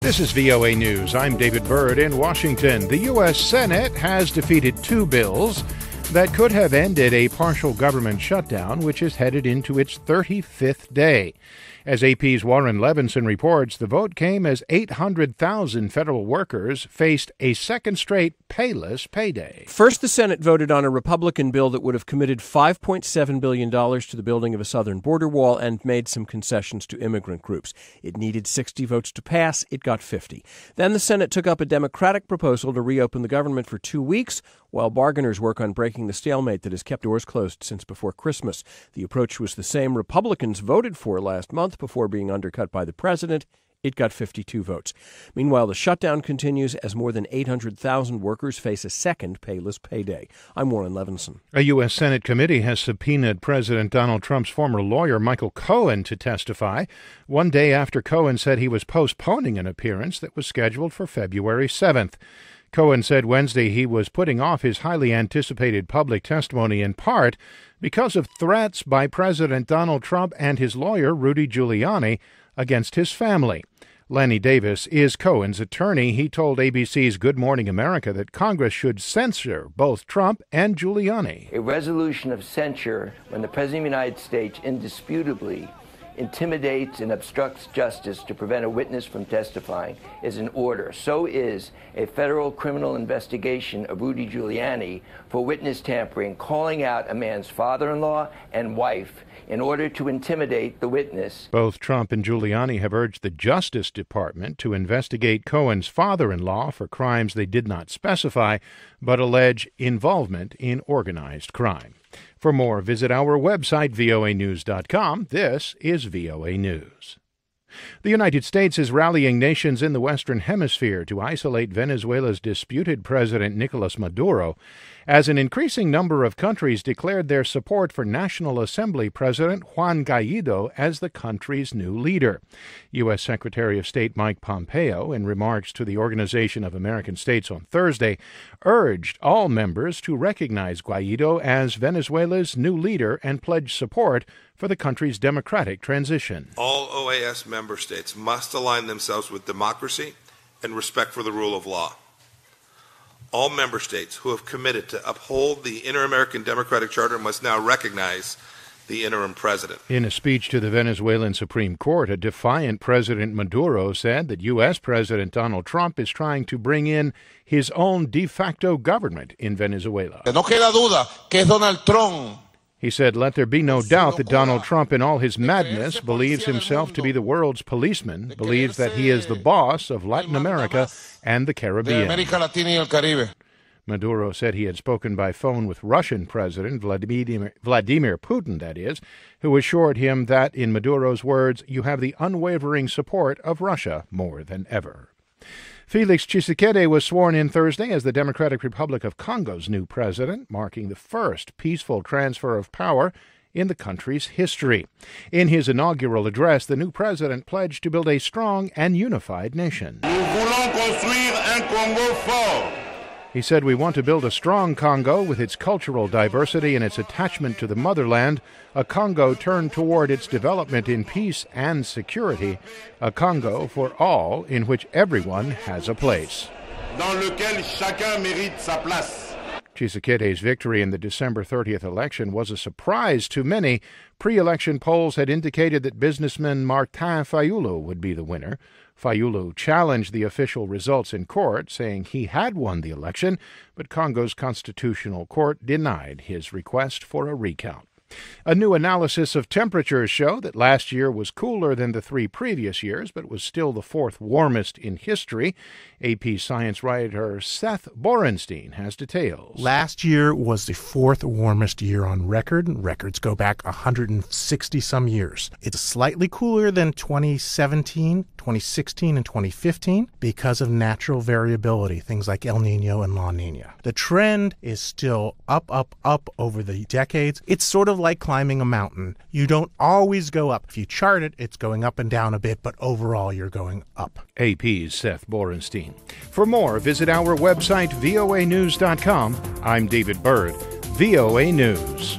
This is VOA News. I'm David Byrd in Washington. The U.S. Senate has defeated two bills that could have ended a partial government shutdown, which is headed into its 35th day. As AP's Warren Levinson reports, the vote came as 800,000 federal workers faced a second straight payless payday. First, the Senate voted on a Republican bill that would have committed $5.7 billion to the building of a southern border wall and made some concessions to immigrant groups. It needed 60 votes to pass. It got 50. Then the Senate took up a Democratic proposal to reopen the government for 2 weeks while bargainers work on breaking the stalemate that has kept doors closed since before Christmas. The approach was the same Republicans voted for last month before being undercut by the president. It got 52 votes. Meanwhile, the shutdown continues as more than 800,000 workers face a second payless payday. I'm Warren Levinson. A U.S. Senate committee has subpoenaed President Donald Trump's former lawyer, Michael Cohen, to testify, one day after Cohen said he was postponing an appearance that was scheduled for February 7th. Cohen said Wednesday he was putting off his highly anticipated public testimony in part because of threats by President Donald Trump and his lawyer, Rudy Giuliani, against his family. Lenny Davis is Cohen's attorney. He told ABC's Good Morning America that Congress should censure both Trump and Giuliani. A resolution of censure when the President of the United States indisputably intimidates and obstructs justice to prevent a witness from testifying is in order. So is a federal criminal investigation of Rudy Giuliani for witness tampering, calling out a man's father-in-law and wife in order to intimidate the witness. Both Trump and Giuliani have urged the Justice Department to investigate Cohen's father-in-law for crimes they did not specify, but allege involvement in organized crime. For more, visit our website, voanews.com. This is VOA News. The United States is rallying nations in the Western Hemisphere to isolate Venezuela's disputed President Nicolas Maduro, as an increasing number of countries declared their support for National Assembly President Juan Guaido as the country's new leader. U.S. Secretary of State Mike Pompeo, in remarks to the Organization of American States on Thursday, urged all members to recognize Guaido as Venezuela's new leader and pledge support for the country's democratic transition. All OAS member states must align themselves with democracy and respect for the rule of law. All member states who have committed to uphold the Inter-American Democratic Charter must now recognize the interim president. In a speech to the Venezuelan Supreme Court, a defiant President Maduro said that U.S. President Donald Trump is trying to bring in his own de facto government in Venezuela. No queda duda que es Donald Trump. He said, "Let there be no doubt that Donald Trump, in all his madness, believes himself to be the world's policeman, believes that he is the boss of Latin America and the Caribbean." Maduro said he had spoken by phone with Russian President Vladimir Putin, that is, who assured him that, in Maduro's words, "you have the unwavering support of Russia more than ever." Felix Tshisekedi was sworn in Thursday as the Democratic Republic of Congo's new president, marking the first peaceful transfer of power in the country's history. In his inaugural address, the new president pledged to build a strong and unified nation. He said, "We want to build a strong Congo with its cultural diversity and its attachment to the motherland, a Congo turned toward its development in peace and security, a Congo for all in which everyone has a place." Tshisekedi's victory in the December 30th election was a surprise to many. Pre-election polls had indicated that businessman Martin Fayulu would be the winner. Fayulu challenged the official results in court, saying he had won the election, but Congo's constitutional court denied his request for a recount. A new analysis of temperatures show that last year was cooler than the 3 previous years, but was still the 4th warmest in history. AP science writer Seth Borenstein has details. Last year was the 4th warmest year on record. Records go back 160-some years. It's slightly cooler than 2017, 2016, and 2015 because of natural variability, things like El Nino and La Nina. The trend is still up over the decades. It's sort of like climbing a mountain. You don't always go up. If you chart it, it's going up and down a bit, but overall you're going up. AP's Seth Borenstein. For more, visit our website, voanews.com. I'm David Byrd, VOA News.